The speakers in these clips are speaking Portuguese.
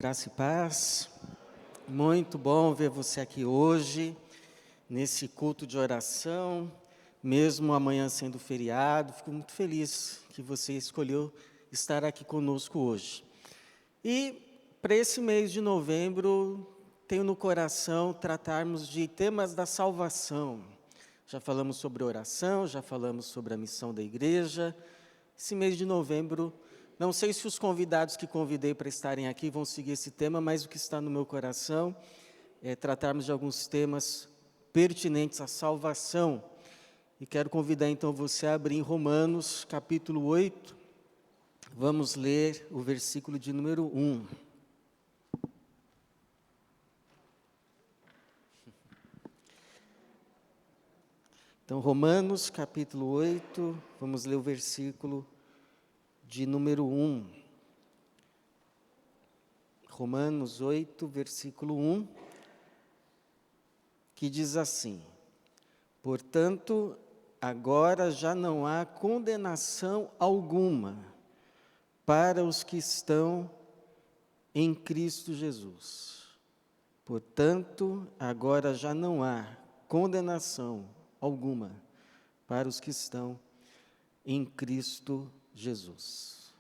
graça e paz. Muito bom ver você aqui hoje, nesse culto de oração, mesmo amanhã sendo feriado. Fico muito feliz que você escolheu estar aqui conosco hoje. E para esse mês de novembro, tenho no coração tratarmos de temas da salvação. Já falamos sobre oração, já falamos sobre a missão da igreja. Esse mês de novembro, não sei se os convidados que convidei para estarem aqui vão seguir esse tema, mas o que está no meu coração é tratarmos de alguns temas pertinentes à salvação. E quero convidar então você a abrir em Romanos, capítulo 8. Vamos ler o versículo de número 1. Então, Romanos, capítulo 8, vamos ler o versículo de número 1. Romanos 8, versículo 1, que diz assim: Portanto, agora já não há condenação alguma para os que estão em Cristo Jesus. Portanto, agora já não há condenação alguma para os que estão em Cristo Jesus.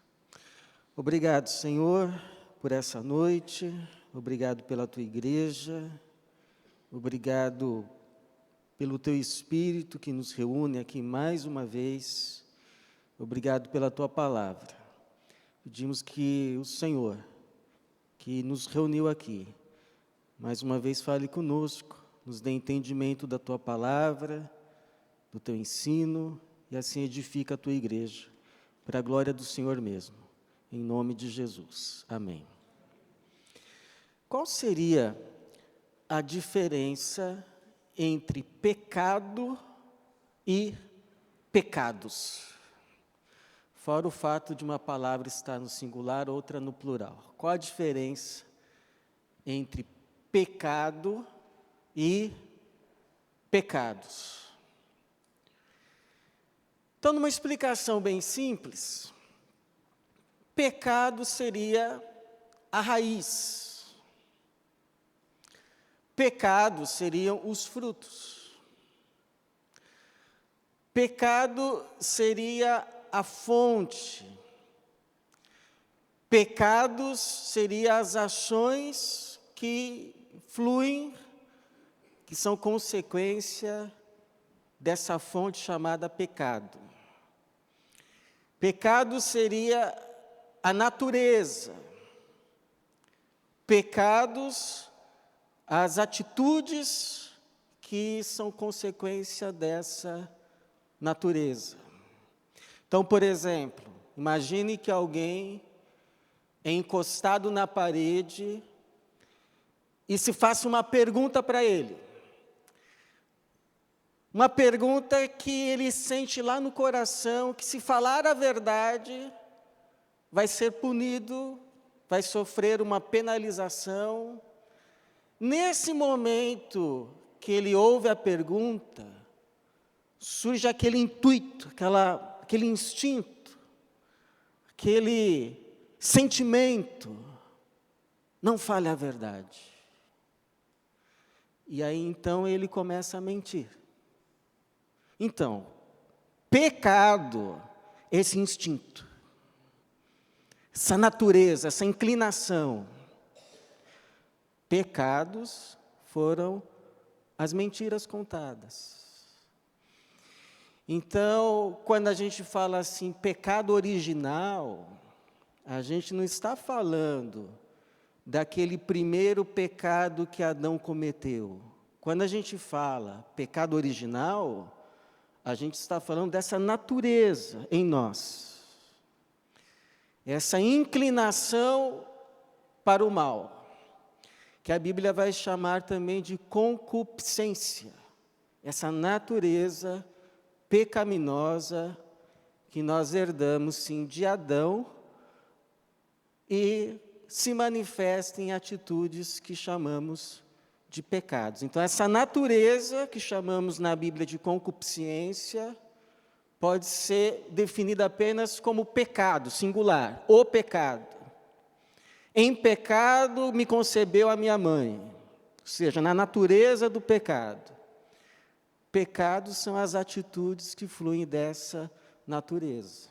Obrigado, Senhor, por essa noite. Obrigado pela Tua igreja. Obrigado pelo Teu Espírito que nos reúne aqui mais uma vez. Obrigado pela Tua palavra. Pedimos que o Senhor, que nos reuniu aqui, mais uma vez fale conosco, nos dê entendimento da Tua palavra, do Teu ensino, e assim edifica a Tua igreja, para a glória do Senhor mesmo, em nome de Jesus. Amém. Qual seria a diferença entre pecado e pecados? Fora o fato de uma palavra estar no singular, outra no plural. Qual a diferença entre pecado e pecados? Então, numa explicação bem simples, pecado seria a raiz. Pecados seriam os frutos. Pecado seria a fonte. Pecados seriam as ações que fluem, que são consequência dessa fonte chamada pecado. Pecado seria a natureza. Pecados, as atitudes que são consequência dessa natureza. Então, por exemplo, imagine que alguém é encostado na parede e se faça uma pergunta para ele. Uma pergunta que ele sente lá no coração, que se falar a verdade, vai ser punido, vai sofrer uma penalização. Nesse momento que ele ouve a pergunta, surge aquele intuito, aquele instinto, aquele sentimento, não fale a verdade. E aí então ele começa a mentir. Então, pecado, esse instinto, essa natureza, essa inclinação. Pecados foram as mentiras contadas. Então, quando a gente fala assim, pecado original, a gente não está falando daquele primeiro pecado que Adão cometeu. Quando a gente fala pecado original, a gente está falando dessa natureza em nós. Essa inclinação para o mal, que a Bíblia vai chamar também de concupiscência. Essa natureza pecaminosa que nós herdamos, sim, de Adão e se manifesta em atitudes que chamamos de pecados. Então, essa natureza que chamamos na Bíblia de concupiscência pode ser definida apenas como pecado, singular, o pecado. em pecado me concebeu a minha mãe. Ou seja, na natureza do pecado. Pecados são as atitudes que fluem dessa natureza.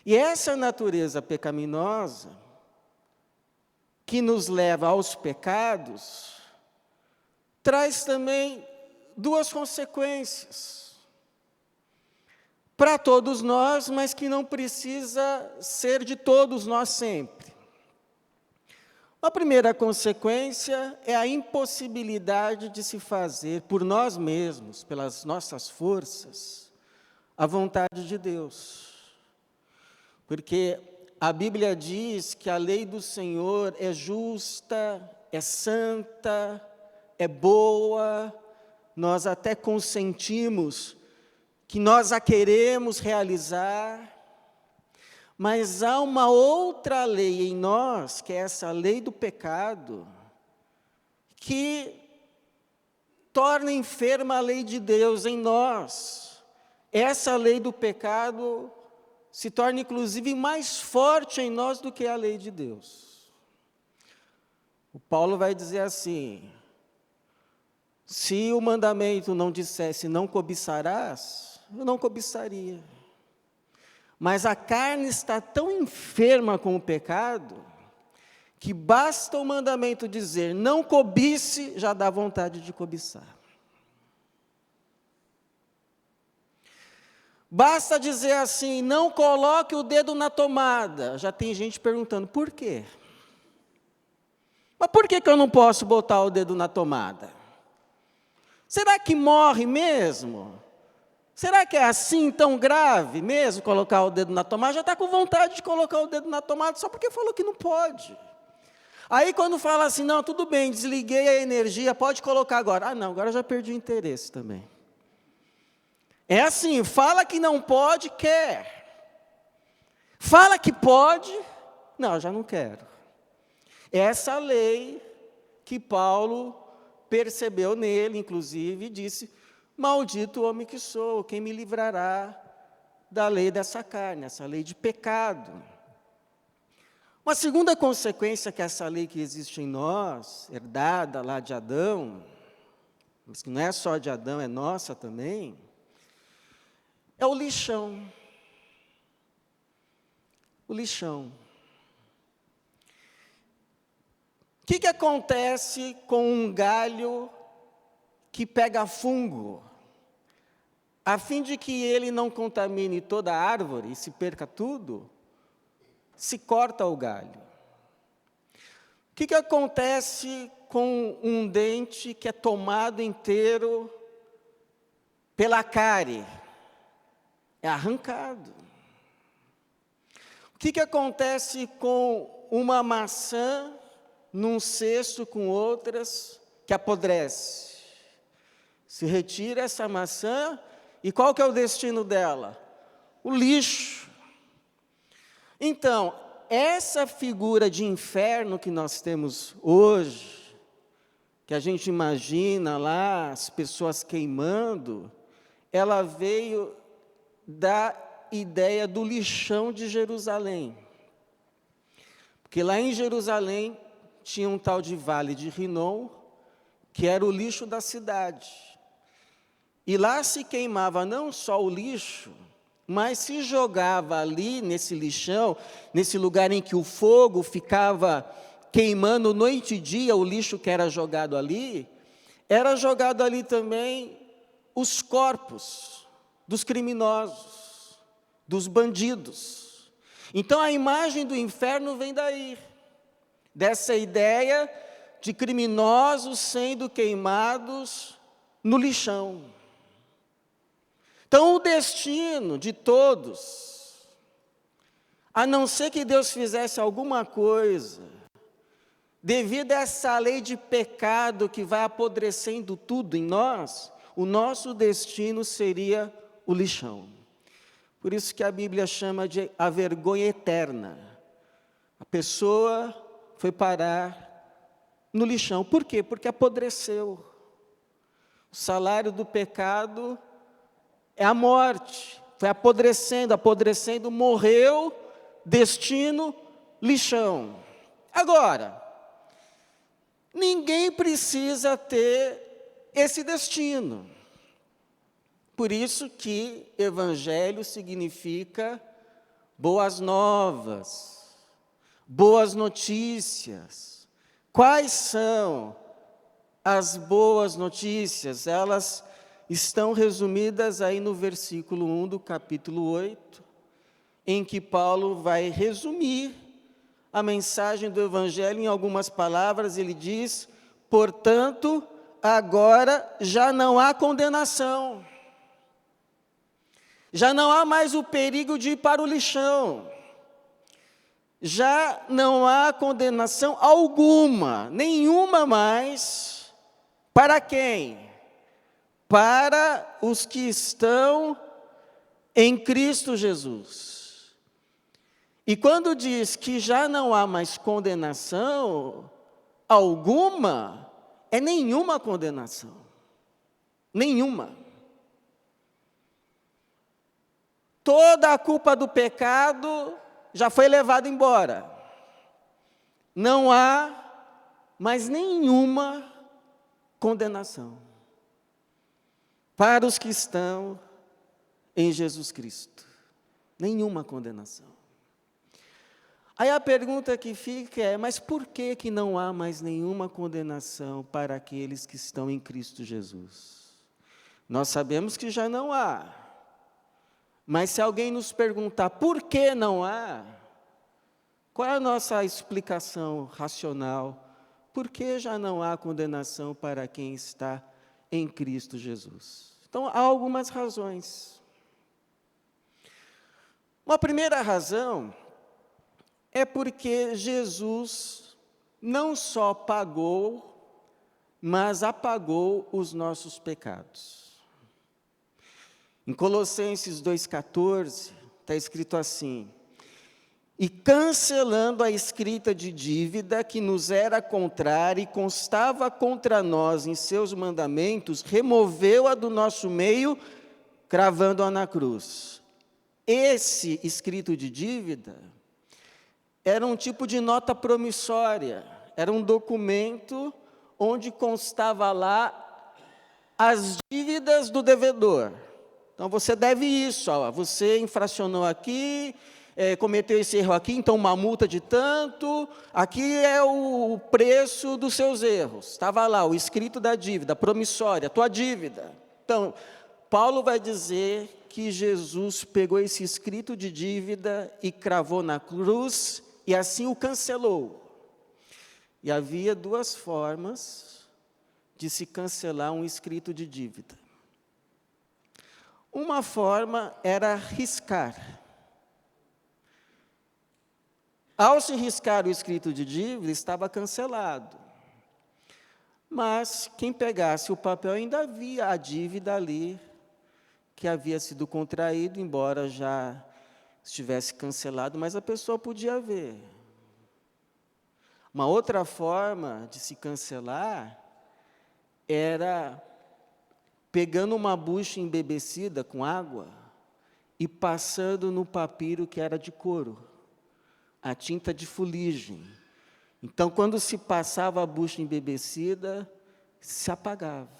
E essa natureza pecaminosa, que nos leva aos pecados, traz também duas consequências. Para todos nós, mas que não precisa ser de todos nós sempre. A primeira consequência é a impossibilidade de se fazer por nós mesmos, pelas nossas forças, a vontade de Deus. Porque a Bíblia diz que a lei do Senhor é justa, é santa, é boa, nós até consentimos que nós a queremos realizar, mas há uma outra lei em nós, que é essa lei do pecado, que torna enferma a lei de Deus em nós. Essa lei do pecado se torna, inclusive, mais forte em nós do que a lei de Deus. O Paulo vai dizer assim: se o mandamento não dissesse não cobiçarás, eu não cobiçaria. Mas a carne está tão enferma com o pecado, que basta o mandamento dizer não cobice, já dá vontade de cobiçar. Basta dizer assim, não coloque o dedo na tomada. Já tem gente perguntando, por quê? Mas por que eu não posso botar o dedo na tomada? Será que morre mesmo? Será que é assim tão grave mesmo colocar o dedo na tomada? Já está com vontade de colocar o dedo na tomada só porque falou que não pode. Aí quando fala assim, não, tudo bem, desliguei a energia, pode colocar agora. Ah não, agora já perdi o interesse também. É assim, fala que não pode, quer. Fala que pode, não, já não quero. Essa lei que Paulo percebeu nele, inclusive, e disse, maldito o homem que sou, quem me livrará da lei dessa carne, essa lei de pecado. Uma segunda consequência que essa lei que existe em nós, herdada lá de Adão, mas que não é só de Adão, é nossa também, é o lixão. O lixão. O que acontece com um galho que pega fungo? A fim de que ele não contamine toda a árvore e se perca tudo, se corta o galho. O que acontece com um dente que é tomado inteiro pela cárie? É arrancado. O que acontece com uma maçã num cesto com outras que apodrece? Se retira essa maçã e qual que é o destino dela? O lixo. Então, essa figura de inferno que nós temos hoje, que a gente imagina lá as pessoas queimando, ela veio da ideia do lixão de Jerusalém. Porque lá em Jerusalém tinha um tal de Vale de Rinom, que era o lixo da cidade. E lá se queimava não só o lixo, mas se jogava ali nesse lixão, nesse lugar em que o fogo ficava queimando noite e dia, o lixo que era jogado ali, era jogado ali também os corpos dos criminosos, dos bandidos. Então a imagem do inferno vem daí, dessa ideia de criminosos sendo queimados no lixão. Então o destino de todos, a não ser que Deus fizesse alguma coisa, devido a essa lei de pecado que vai apodrecendo tudo em nós, o nosso destino seria o lixão. Por isso que a Bíblia chama de a vergonha eterna. A pessoa foi parar no lixão. Por quê? Porque apodreceu. O salário do pecado é a morte. Foi apodrecendo, morreu, destino, lixão. Agora, ninguém precisa ter esse destino. Por isso que evangelho significa boas novas, boas notícias. Quais são as boas notícias? Elas estão resumidas aí no versículo 1 do capítulo 8, em que Paulo vai resumir a mensagem do evangelho em algumas palavras. Ele diz: portanto, agora já não há condenação. Já não há mais o perigo de ir para o lixão. Já não há condenação alguma, nenhuma mais. Para quem? Para os que estão em Cristo Jesus. E quando diz que já não há mais condenação alguma, é nenhuma condenação. Nenhuma. Toda a culpa do pecado já foi levada embora. Não há mais nenhuma condenação para os que estão em Jesus Cristo. Nenhuma condenação. Aí a pergunta que fica é: mas por que não há mais nenhuma condenação para aqueles que estão em Cristo Jesus? Nós sabemos que já não há. Mas se alguém nos perguntar por que não há, qual é a nossa explicação racional? Por que já não há condenação para quem está em Cristo Jesus? Então, há algumas razões. Uma primeira razão é porque Jesus não só pagou, mas apagou os nossos pecados. Em Colossenses 2,14, está escrito assim: e cancelando a escrita de dívida que nos era contrária e constava contra nós em seus mandamentos, removeu-a do nosso meio, cravando-a na cruz. Esse escrito de dívida era um tipo de nota promissória, era um documento onde constava lá as dívidas do devedor. Então, você deve isso, ó, você infracionou aqui, cometeu esse erro aqui, então uma multa de tanto, aqui é o preço dos seus erros. Estava lá, o escrito da dívida, promissória, tua dívida. Então, Paulo vai dizer que Jesus pegou esse escrito de dívida e cravou na cruz, e assim o cancelou. E havia duas formas de se cancelar um escrito de dívida. Uma forma era riscar. Ao se riscar o escrito de dívida, estava cancelado. Mas quem pegasse o papel ainda via a dívida ali, que havia sido contraído, embora já estivesse cancelado, mas a pessoa podia ver. Uma outra forma de se cancelar era pegando uma bucha embebecida com água e passando no papiro que era de couro, a tinta de fuligem. Então, quando se passava a bucha embebecida, se apagava.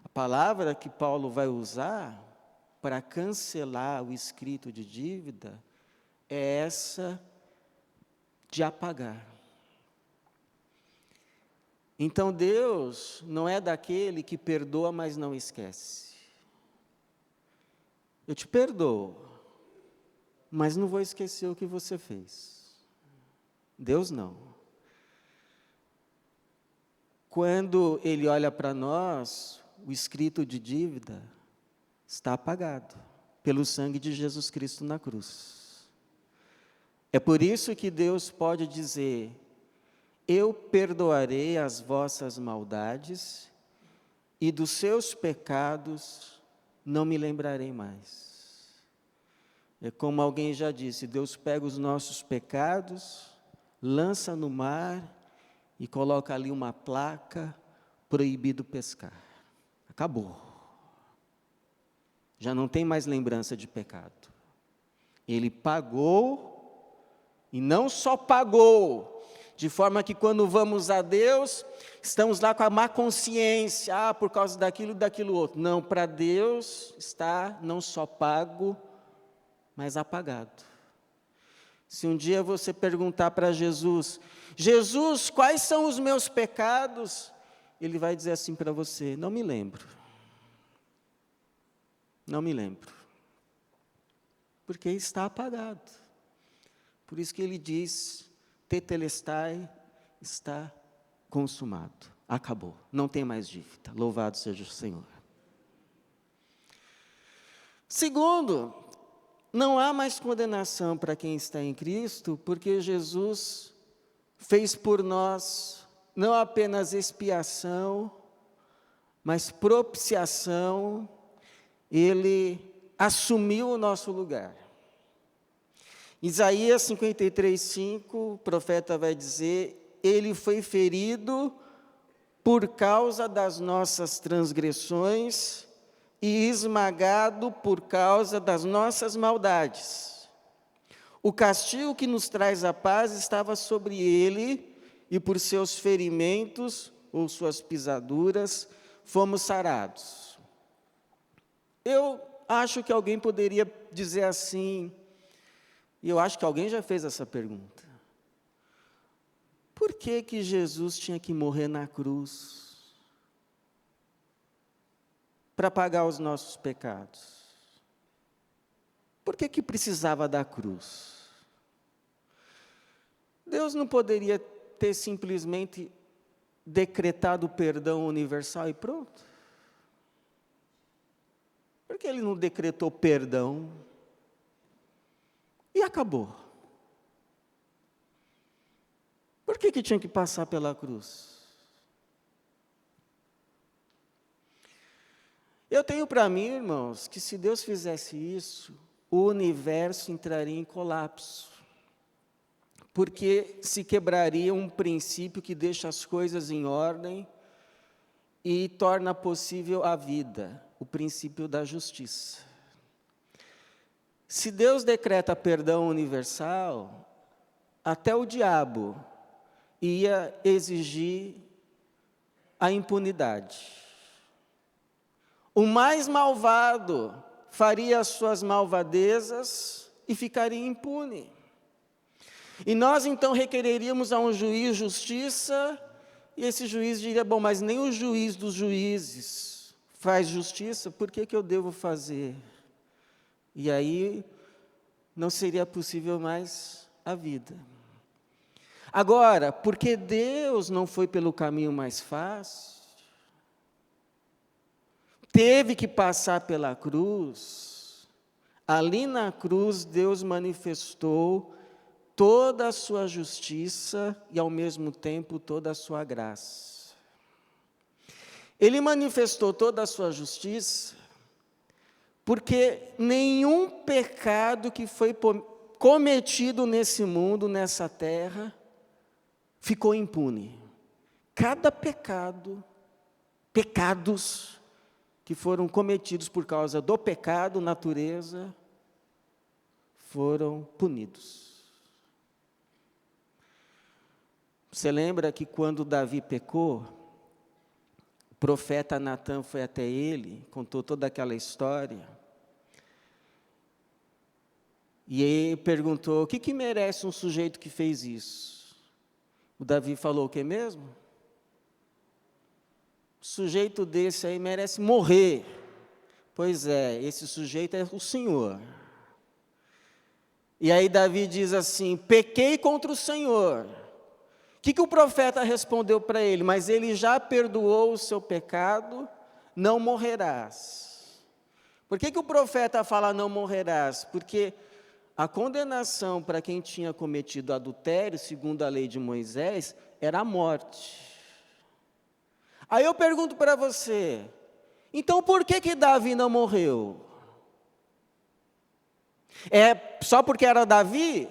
A palavra que Paulo vai usar para cancelar o escrito de dívida é essa de apagar. Então, Deus não é daquele que perdoa, mas não esquece. Eu te perdoo, mas não vou esquecer o que você fez. Deus não. Quando Ele olha para nós, o escrito de dívida está apagado pelo sangue de Jesus Cristo na cruz. É por isso que Deus pode dizer: eu perdoarei as vossas maldades e dos seus pecados não me lembrarei mais. É como alguém já disse, Deus pega os nossos pecados, lança no mar e coloca ali uma placa, proibido pescar. Acabou. Já não tem mais lembrança de pecado. Ele pagou E não só pagou, de forma que quando vamos a Deus, estamos lá com a má consciência, por causa daquilo outro. Não, para Deus está não só pago, mas apagado. Se um dia você perguntar para Jesus, Jesus, quais são os meus pecados? Ele vai dizer assim para você, não me lembro. Não me lembro. Porque está apagado. Por isso que ele diz, tetelestai, está consumado. Acabou, não tem mais dívida. Louvado seja o Senhor. Segundo, não há mais condenação para quem está em Cristo, porque Jesus fez por nós não apenas expiação, mas propiciação. Ele assumiu o nosso lugar. Isaías 53:5, o profeta vai dizer, ele foi ferido por causa das nossas transgressões e esmagado por causa das nossas maldades. O castigo que nos traz a paz estava sobre ele, e por seus ferimentos, ou suas pisaduras, fomos sarados. Eu acho que alguém poderia dizer assim, e eu acho que alguém já fez essa pergunta. Por que que Jesus tinha que morrer na cruz? Para pagar os nossos pecados? Por que que precisava da cruz? Deus não poderia ter simplesmente decretado o perdão universal e pronto? Por que ele não decretou perdão e acabou? Por que que tinha que passar pela cruz? Eu tenho para mim, irmãos, que se Deus fizesse isso, o universo entraria em colapso. Porque se quebraria um princípio que deixa as coisas em ordem e torna possível a vida, o princípio da justiça. Se Deus decreta perdão universal, até o diabo ia exigir a impunidade. O mais malvado faria as suas malvadezas e ficaria impune. E nós então requereríamos a um juiz justiça, e esse juiz diria, bom, mas nem o juiz dos juízes faz justiça, por que que eu devo fazer? E aí não seria possível mais a vida. Agora, porque Deus não foi pelo caminho mais fácil, teve que passar pela cruz, ali na cruz Deus manifestou toda a sua justiça e ao mesmo tempo toda a sua graça. Ele manifestou toda a sua justiça porque nenhum pecado que foi cometido nesse mundo, nessa terra, ficou impune. Cada pecados que foram cometidos por causa do pecado, natureza, foram punidos. Você lembra que quando Davi pecou, o profeta Natã foi até ele, contou toda aquela história, e ele perguntou, o que merece um sujeito que fez isso? O Davi falou o que mesmo? Sujeito desse aí merece morrer. Pois é, esse sujeito é o Senhor. E aí Davi diz assim, pequei contra o Senhor. O que o profeta respondeu para ele? Mas ele já perdoou o seu pecado, não morrerás. Por que o profeta fala não morrerás? Porque a condenação para quem tinha cometido adultério, segundo a lei de Moisés, era a morte. Aí eu pergunto para você, então por que Davi não morreu? É só porque era Davi?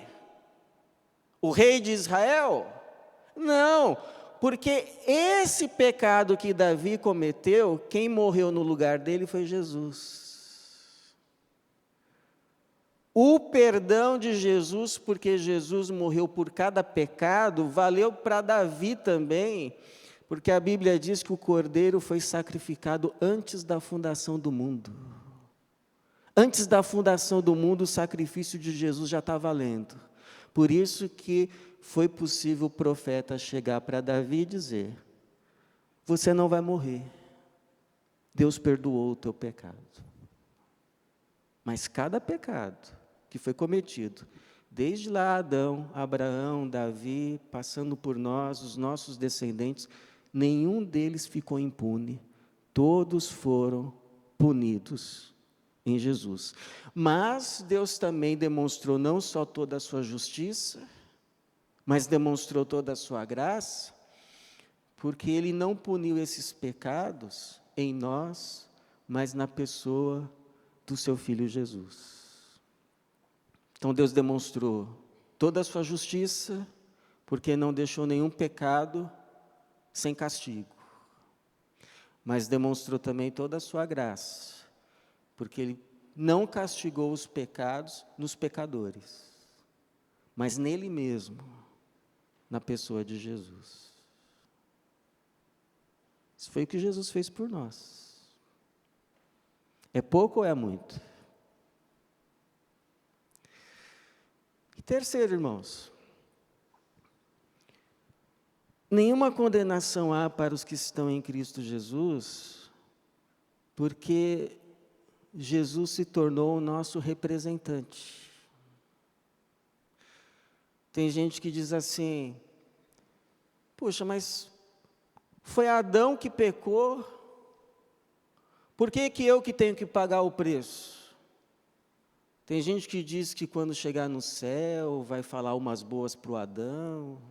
O rei de Israel? Não, porque esse pecado que Davi cometeu, quem morreu no lugar dele foi Jesus. O perdão de Jesus, porque Jesus morreu por cada pecado, valeu para Davi também, porque a Bíblia diz que o Cordeiro foi sacrificado antes da fundação do mundo. Antes da fundação do mundo, o sacrifício de Jesus já está valendo. Por isso que foi possível o profeta chegar para Davi e dizer: você não vai morrer, Deus perdoou o teu pecado. Mas cada pecado que foi cometido, desde lá Adão, Abraão, Davi, passando por nós, os nossos descendentes, nenhum deles ficou impune, todos foram punidos em Jesus. Mas Deus também demonstrou não só toda a sua justiça, mas demonstrou toda a sua graça, porque Ele não puniu esses pecados em nós, mas na pessoa do seu Filho Jesus. Então Deus demonstrou toda a sua justiça, porque não deixou nenhum pecado sem castigo. Mas demonstrou também toda a sua graça, porque Ele não castigou os pecados nos pecadores, mas nele mesmo, na pessoa de Jesus. Isso foi o que Jesus fez por nós. É pouco ou é muito? E terceiro, irmãos, nenhuma condenação há para os que estão em Cristo Jesus, porque Jesus se tornou o nosso representante. Tem gente que diz assim: puxa, mas foi Adão que pecou, por que eu que tenho que pagar o preço? Tem gente que diz que quando chegar no céu vai falar umas boas para o Adão.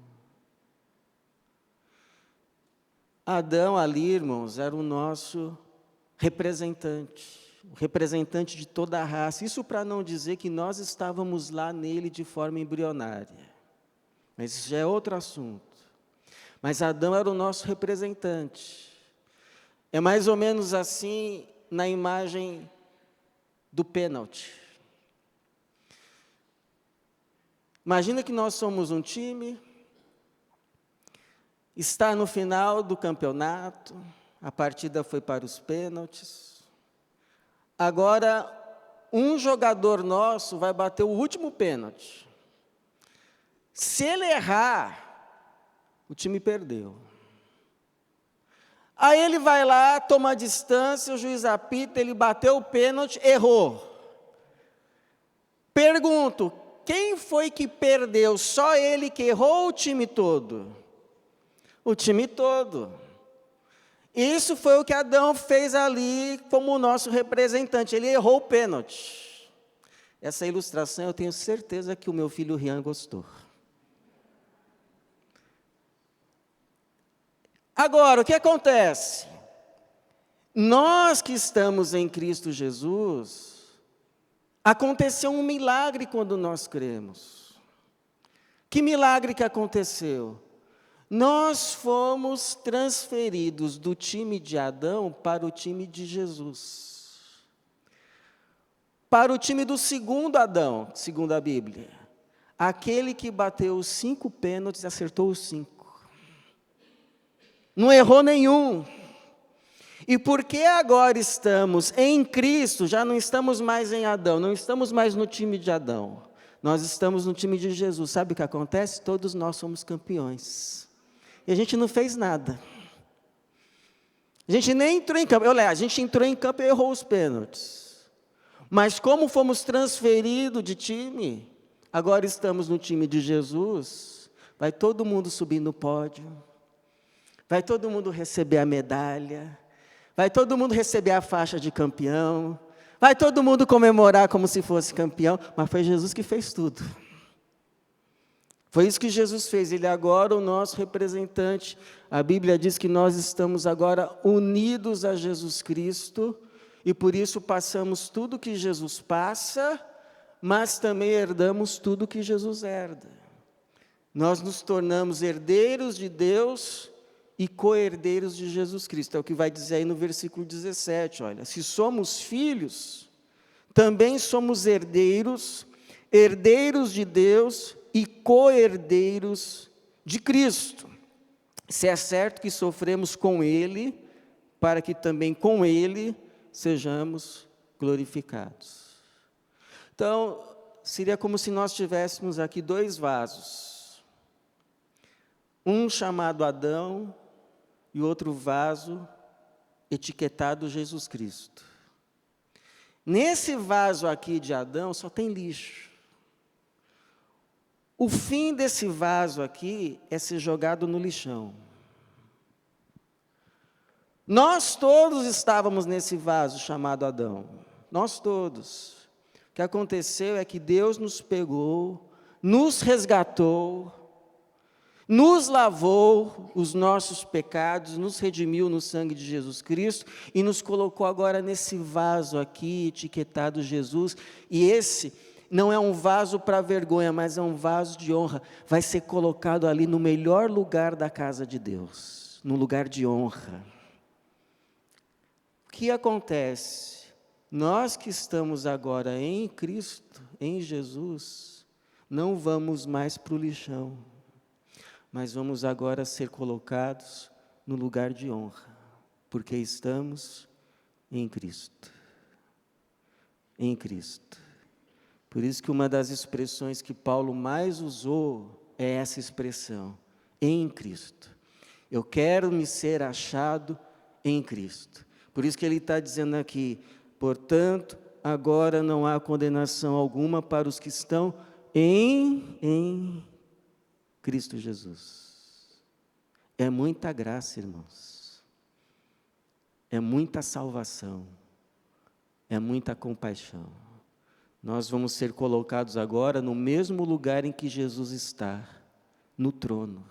Adão ali, irmãos, era o nosso representante, o representante de toda a raça. Isso para não dizer que nós estávamos lá nele de forma embrionária. Mas isso já é outro assunto. Mas Adão era o nosso representante. É mais ou menos assim na imagem do pênalti. Imagina que nós somos um time, está no final do campeonato, a partida foi para os pênaltis. Agora, um jogador nosso vai bater o último pênalti. Se ele errar, o time perdeu. Aí ele vai lá, toma a distância, o juiz apita, ele bateu o pênalti, errou. Pergunto: quem foi que perdeu? Só ele que errou ou o time todo? O time todo. Isso foi o que Adão fez ali como o nosso representante. Ele errou o pênalti. Essa ilustração eu tenho certeza que o meu filho Rian gostou. Agora, o que acontece? Nós que estamos em Cristo Jesus, aconteceu um milagre quando nós cremos. Que milagre que aconteceu? Nós fomos transferidos do time de Adão para o time de Jesus. Para o time do segundo Adão, segundo a Bíblia. Aquele que bateu os 5 pênaltis e acertou os 5. Não errou nenhum. E porque agora estamos em Cristo, já não estamos mais em Adão, não estamos mais no time de Adão. Nós estamos no time de Jesus. Sabe o que acontece? Todos nós somos campeões. E a gente não fez nada. A gente nem entrou em campo. A gente entrou em campo e errou os pênaltis. Mas como fomos transferidos de time, agora estamos no time de Jesus, vai todo mundo subir no pódio, vai todo mundo receber a medalha, vai todo mundo receber a faixa de campeão, vai todo mundo comemorar como se fosse campeão, mas foi Jesus que fez tudo. Foi isso que Jesus fez, Ele agora é o nosso representante. A Bíblia diz que nós estamos agora unidos a Jesus Cristo, e por isso passamos tudo que Jesus passa, mas também herdamos tudo que Jesus herda. Nós nos tornamos herdeiros de Deus e co-herdeiros de Jesus Cristo. É o que vai dizer aí no versículo 17, olha. Se somos filhos, também somos herdeiros, herdeiros de Deus e co-herdeiros de Cristo. Se é certo que sofremos com Ele, para que também com Ele sejamos glorificados. Então, seria como se nós tivéssemos aqui dois vasos. Um chamado Adão e outro vaso etiquetado Jesus Cristo. Nesse vaso aqui de Adão só tem lixo. O fim desse vaso aqui é ser jogado no lixão. Nós todos estávamos nesse vaso chamado Adão. Nós todos. O que aconteceu é que Deus nos pegou, nos resgatou, nos lavou os nossos pecados, nos redimiu no sangue de Jesus Cristo e nos colocou agora nesse vaso aqui, etiquetado Jesus. E esse não é um vaso para vergonha, mas é um vaso de honra. Vai ser colocado ali no melhor lugar da casa de Deus, no lugar de honra. O que acontece? Nós que estamos agora em Cristo, em Jesus, não vamos mais para o lixão, mas vamos agora ser colocados no lugar de honra, porque estamos em Cristo. Em Cristo. Por isso que uma das expressões que Paulo mais usou é essa expressão, em Cristo. Eu quero me ser achado em Cristo. Por isso que ele está dizendo aqui, portanto, agora não há condenação alguma para os que estão em Cristo Jesus. É muita graça, irmãos. É muita salvação. É muita compaixão. Nós vamos ser colocados agora no mesmo lugar em que Jesus está, no trono.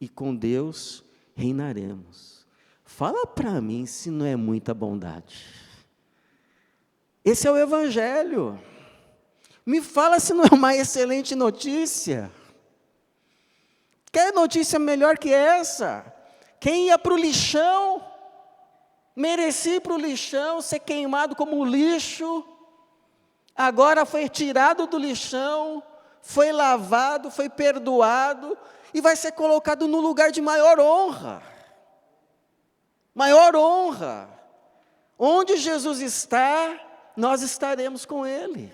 E com Deus reinaremos. Fala para mim se não é muita bondade. Esse é o Evangelho. Me fala se não é uma excelente notícia. Quer notícia melhor que essa? Quem ia para o lixão, merecia ir para o lixão, ser queimado como lixo, agora foi tirado do lixão, foi lavado, foi perdoado, e vai ser colocado no lugar de maior honra. Maior honra. Onde Jesus está, nós estaremos com Ele.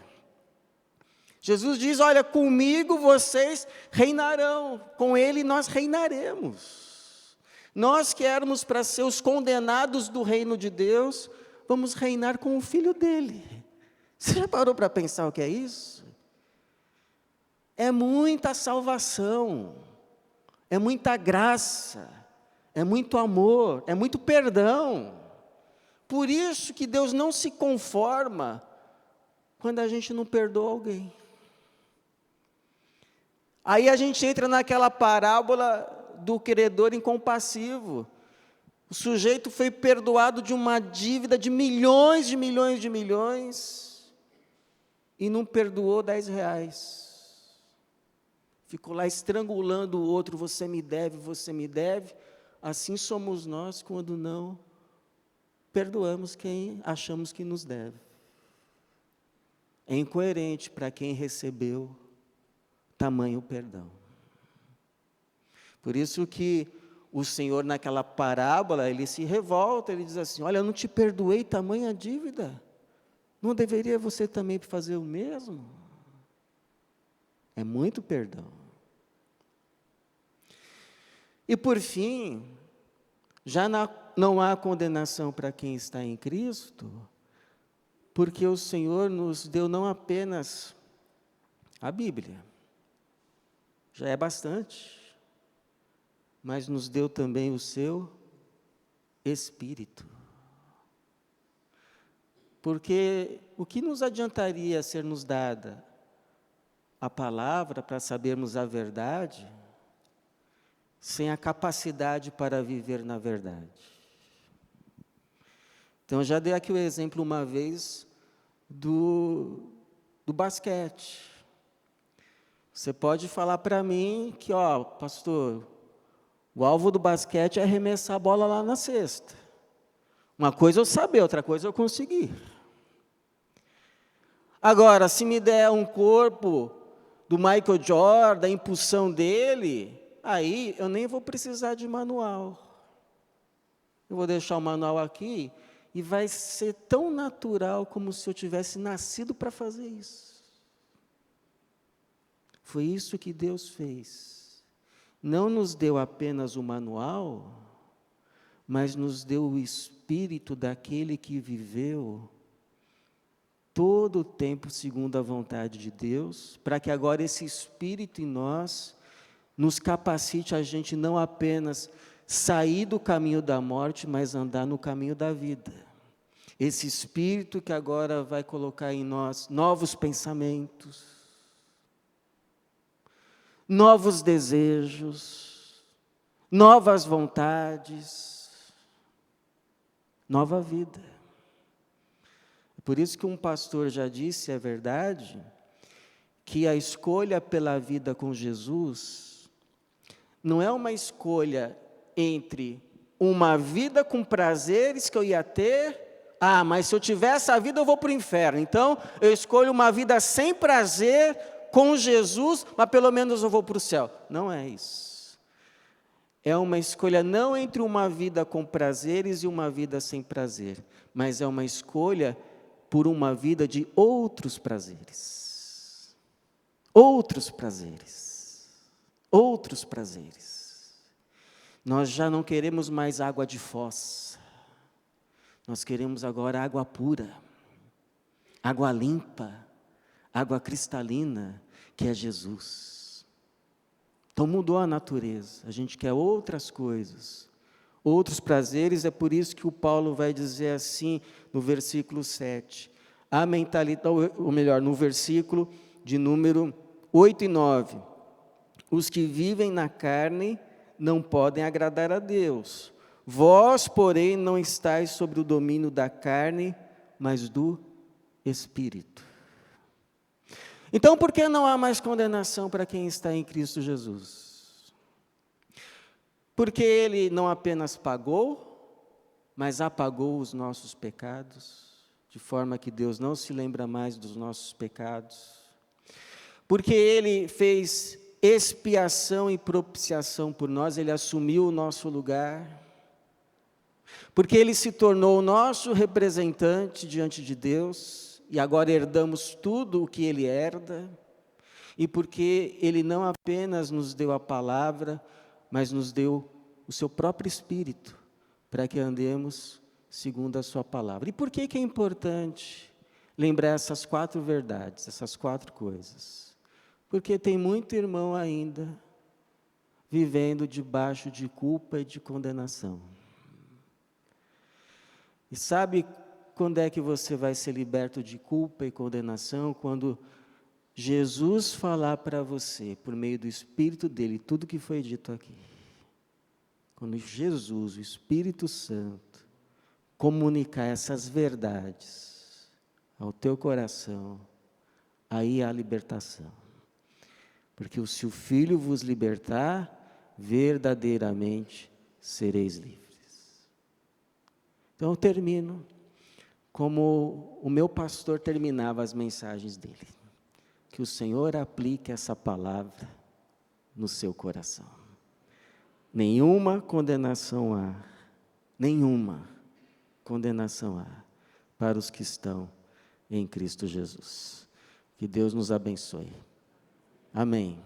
Jesus diz, olha, comigo vocês reinarão, com Ele nós reinaremos. Nós que éramos para ser os condenados do reino de Deus, vamos reinar com o Filho dEle. Você já parou para pensar o que é isso? É muita salvação, é muita graça, é muito amor, é muito perdão. Por isso que Deus não se conforma quando a gente não perdoa alguém. Aí a gente entra naquela parábola do credor incompassivo. O sujeito foi perdoado de uma dívida de milhões e não perdoou 10 reais. Ficou lá estrangulando o outro, você me deve, você me deve. Assim somos nós quando não perdoamos quem achamos que nos deve. É incoerente para quem recebeu tamanho perdão. Por isso que o Senhor, naquela parábola, ele se revolta, ele diz assim, olha, eu não te perdoei tamanha dívida, não deveria você também fazer o mesmo? É muito perdão. E por fim, já não há condenação para quem está em Cristo, porque o Senhor nos deu não apenas a Bíblia, já é bastante, mas nos deu também o seu Espírito. Porque o que nos adiantaria ser nos dada a palavra para sabermos a verdade, sem a capacidade para viver na verdade? Então, eu já dei aqui o exemplo uma vez do basquete. Você pode falar para mim que, ó, pastor, o alvo do basquete é arremessar a bola lá na cesta. Uma coisa eu saber, outra coisa eu conseguir. Agora, se me der um corpo do Michael Jordan, a impulsão dele, aí eu nem vou precisar de manual. Eu vou deixar o manual aqui e vai ser tão natural como se eu tivesse nascido para fazer isso. Foi isso que Deus fez. Não nos deu apenas o manual, mas nos deu o espírito daquele que viveu todo o tempo segundo a vontade de Deus, para que agora esse espírito em nós nos capacite a gente não apenas sair do caminho da morte, mas andar no caminho da vida. Esse espírito que agora vai colocar em nós novos pensamentos, novos desejos, novas vontades, nova vida. Por isso que um pastor já disse, é verdade, que a escolha pela vida com Jesus não é uma escolha entre uma vida com prazeres que eu ia ter, mas se eu tiver essa vida eu vou para o inferno, então eu escolho uma vida sem prazer com Jesus, mas pelo menos eu vou para o céu. Não é isso. É uma escolha não entre uma vida com prazeres e uma vida sem prazer, mas é uma escolha por uma vida de outros prazeres. Outros prazeres. Outros prazeres. Nós já não queremos mais água de foz. Nós queremos agora água pura, água limpa, água cristalina, que é Jesus. Então mudou a natureza. A gente quer outras coisas. Outros prazeres, é por isso que o Paulo vai dizer assim, no versículo 7, a mentalidade, ou melhor, no versículo de número 8 e 9, os que vivem na carne não podem agradar a Deus, vós, porém, não estáis sobre o domínio da carne, mas do Espírito. Então, por que não há mais condenação para quem está em Cristo Jesus? Porque Ele não apenas pagou, mas apagou os nossos pecados, de forma que Deus não se lembra mais dos nossos pecados. Porque Ele fez expiação e propiciação por nós, Ele assumiu o nosso lugar. Porque Ele se tornou o nosso representante diante de Deus, e agora herdamos tudo o que Ele herda. E porque Ele não apenas nos deu a palavra, mas nos deu o seu próprio Espírito, para que andemos segundo a sua palavra. E por que é importante lembrar essas 4 verdades, essas 4 coisas? Porque tem muito irmão ainda vivendo debaixo de culpa e de condenação. E sabe quando é que você vai ser liberto de culpa e condenação? Quando Jesus falar para você, por meio do Espírito dele, tudo que foi dito aqui. Quando Jesus, o Espírito Santo, comunicar essas verdades ao teu coração, aí há libertação. Porque se o Filho vos libertar, verdadeiramente sereis livres. Então eu termino como o meu pastor terminava as mensagens dele. Que o Senhor aplique essa palavra no seu coração. Nenhuma condenação há, nenhuma condenação há para os que estão em Cristo Jesus. Que Deus nos abençoe. Amém.